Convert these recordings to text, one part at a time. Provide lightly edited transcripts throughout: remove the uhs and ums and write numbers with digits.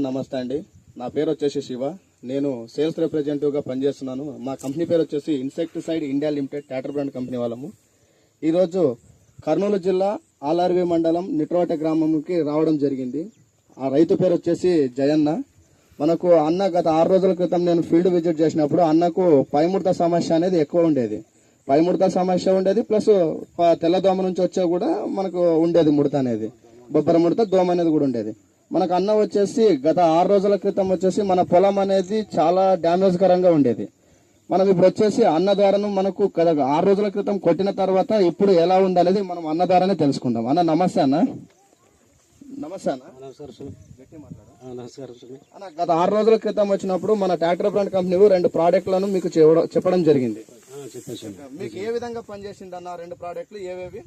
నమస్తే అండి, నా పేరు వచ్చేసి శివ. నేను సేల్స్ రిప్రజెంటేటివ్ గా పనిచేస్తున్నాను. మా కంపెనీ పేరు వచ్చేసి ఇన్సెక్టిసైడ్ ఇండియా లిమిటెడ్ టాటర్ బ్రాండ్ కంపెనీ వాళ్ళము. ఈరోజు కర్నూలు జిల్లా ఆర్ఆర్వి మండలం నిట్రోట గ్రామంకి రావడం జరిగింది. ఆ రైతు పేరు వచ్చేసి జయన్న. మనకు అన్న గత 6 రోజుల క్రితం నేను ఫీల్డ్ విజిట్ చేసినప్పుడు అన్నకు పైముడత సమస్య అనేది ఎక్కువ ఉండేది. పైముడత సమస్య ఉండేది, ప్లస్ తెల్లదోమ నుంచి వచ్చే కూడా మనకు ఉండేది ముడత అనేది, బొబ్బర ముడత, దోమ అనేది కూడా ఉండేది. మనకు అన్న వచ్చేసి గత 6 రోజుల క్రితం వచ్చేసి మన పొలం అనేది చాలా డ్యామేజ్ కరంగా ఉండేది. మనం ఇప్పుడు వచ్చేసి అన్న ద్వారాను మనకు 6 రోజుల క్రితం కొట్టిన తర్వాత ఇప్పుడు ఎలా ఉందనేది మనం అన్న ద్వారానే తెలుసుకుందాం. అన్న నమస్తే అన్న. నమస్తే అన్న. అన్న గత 6 రోజుల క్రితం వచ్చినప్పుడు మన ట్రాక్టర్ బ్రాండ్ కంపెనీ 2 ప్రోడక్ట్లను మీకు చెప్పడం జరిగింది. మీకు ఏ విధంగా పనిచేసింది అన్న 2 ప్రోడక్ట్లు ఏవేవి?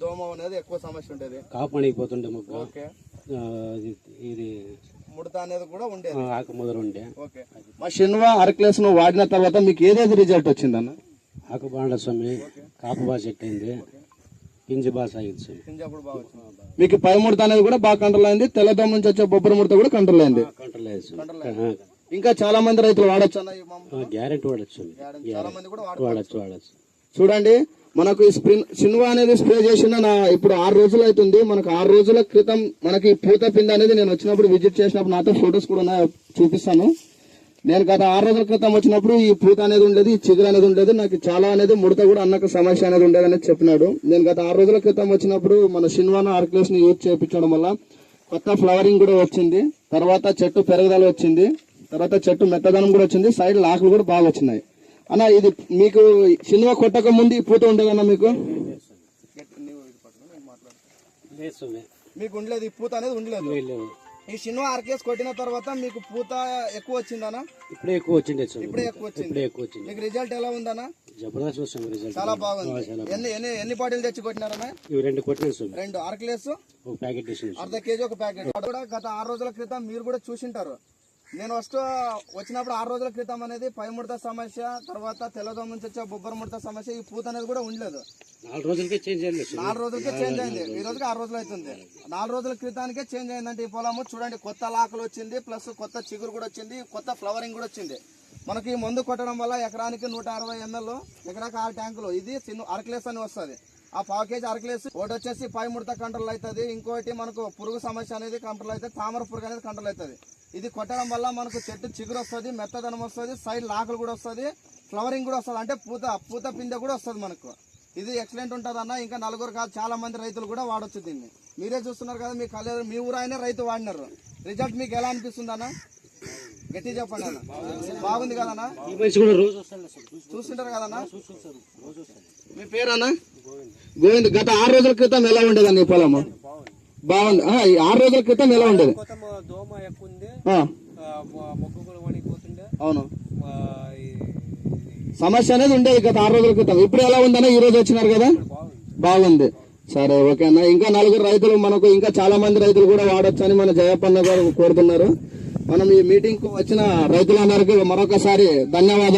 దోమ అనేది ఎక్కువ సమస్య ఉండేది, కాపు అణిగిపోతుండే ముగ్గు. ఓకే. ఇది ముడత అనేది కూడా ఉండేది, ఆకుముదర ఉండే. ఓకే. మా షిన్వా అర్క్లెస్ ను వాడిన తర్వాత మీకు ఏదేది రిజల్ట్ వచ్చింది అన్న? ఆకు బాండ స్వామి, కాపు బాగా సెట్ అయింది, పింజి బాగా సాగింది స్వామి. మీకు పై ముడత అనేది కూడా బాగా కంట్రోల్ అయింది, తెల్లదోమ నుంచి వచ్చే బొబ్బర ముడత కూడా కంట్రోల్ అయింది. ఇంకా చాలా మంది రైతులు వాడచ్చు అన్న? గ్యారెంటీ వాడచ్చు, చాలా మంది కూడా వాడచ్చు. చూడండి, మనకు ఈ షిన్వా అనేది స్ప్రే చేసిన ఇప్పుడు 6 రోజులు అవుతుంది. మనకు 6 రోజుల క్రితం మనకి పూత పిండి అనేది నేను వచ్చినప్పుడు విజిట్ చేసినప్పుడు నాతో ఫొటోస్ కూడా చూపిస్తాను. నేను గత 6 రోజుల క్రితం వచ్చినప్పుడు ఈ పూత అనేది ఉండేది, ఈ చిగురు అనేది ఉండేది, నాకు చాలా అనేది ముడత కూడా అన్నకు సమస్య అనేది ఉండేది అనేది చెప్పినాడు. నేను గత 6 రోజుల క్రితం వచ్చినప్పుడు మన షిన్వానా ఆర్క్లెస్ ని యూజ్ చేయించడం వల్ల కొత్త ఫ్లవరింగ్ కూడా వచ్చింది, తర్వాత చెట్టు పెరుగుదల వచ్చింది, తర్వాత చెట్టు మెత్తదనం కూడా వచ్చింది, సైడ్ లాకులు కూడా బాగా వచ్చినాయి. అన్న ఇది మీకు షిన్వా కొట్టక ముందు ఈ పూత ఉండేదన్నా? మీకు ఉండలేదు, ఈ పూత అనేది ఉండలేదు. ఈ షిన్వా ఆర్కేస్ కొట్టిన తర్వాత మీకు పూత ఎక్కువ వచ్చిందనా? ఇప్పుడే ఎక్కువ వచ్చింది. మీకు రిజల్ట్ ఎలా ఉందన్నా? జబర్దస్త్ వస్తుంది రిజల్ట్, చాలా బాగుంది. ఎన్ని బాటిల్ తెచ్చి కొట్టినారన్నా? ఇవి 2 కొట్టినారు. 2 ఆర్క్లెస్, ఒక ప్యాకెట్, ½ కేజీ ఒక ప్యాకెట్. కూడా గత 6 రోజుల క్రితం మీరు కూడా చూసింటారు. నేను వచ్చినప్పుడు 6 రోజుల క్రితం అనేది పై ముడత సమస్య, తర్వాత తెల్లదోమ నుంచి వచ్చే బొబ్బర ముడత సమస్య, ఈ పూత అనేది కూడా ఉండలేదు. 4 రోజులకే చేంజ్ అయింది. 4 రోజులకే చేంజ్ అయింది. ఈ రోజుకి 6 రోజులు అవుతుంది. 4 రోజుల క్రితానికే చేంజ్ అయిందంటే ఈ పొలము చూడండి, కొత్త లాకులు వచ్చింది, ప్లస్ కొత్త చిగురు కూడా వచ్చింది, కొత్త ఫ్లవరింగ్ కూడా వచ్చింది. మనకి ఈ మందు కొట్టడం వల్ల ఎకరానికి 160 ml, ఎకరానికి 6 ట్యాంకులు. ఇది అర్క్లెస్ అని వస్తుంది. ఆ 1/4 కేజీ అర్క్లెస్ ఒకటి వచ్చేసి పై ముడత కంట్రోల్ అవుతుంది, ఇంకోటి మనకు పురుగు సమస్య అనేది కంట్రోల్ అవుతుంది, తామర పురుగు అనేది కంట్రోల్ అవుతుంది. ఇది కొట్టడం వల్ల మనకు చెట్టు చిగురు వస్తుంది, మెత్తదనం వస్తుంది, సైడ్ లాకులు కూడా వస్తుంది, ఫ్లవరింగ్ కూడా వస్తుంది, అంటే పూత పిందె కూడా వస్తుంది మనకు. ఇది ఎక్సలెంట్ ఉంటుంది అన్న. ఇంకా 4 కాదు, చాలా మంది రైతులు కూడా వాడొచ్చు దీన్ని. మీరే చూస్తున్నారు కదా, మీ ఊరు అయినా రైతు వాడినారు. రిజల్ట్ మీకు ఎలా అనిపిస్తుంది అన్న? గట్టి చెప్పండి అన్న. బాగుంది కదన్నా? చూస్తుంటారు కదన్నా? మీ పేరన్నా? గోవింద్. గత 6 రోజుల క్రితం ఎలా ఉండేదన్న ఈ పొలము? బాగుంది. 6 రోజుల క్రితం ఎలా ఉండేది? అవును, సమస్య అనేది ఉండేది గత 6 రోజుల క్రితం. ఇప్పుడు ఎలా ఉందన్న? ఈ రోజు వచ్చినారు కదా, బాగుంది. సరే, ఓకే అన్న. ఇంకా 4 రైతులు, మనకు ఇంకా చాలా మంది రైతులు కూడా వాడొచ్చు అని మన జయపన్న గారు కోరుతున్నారు. మనం ఈ మీటింగ్ కు వచ్చిన రైతులందరికీ మరొకసారి ధన్యవాదాలు.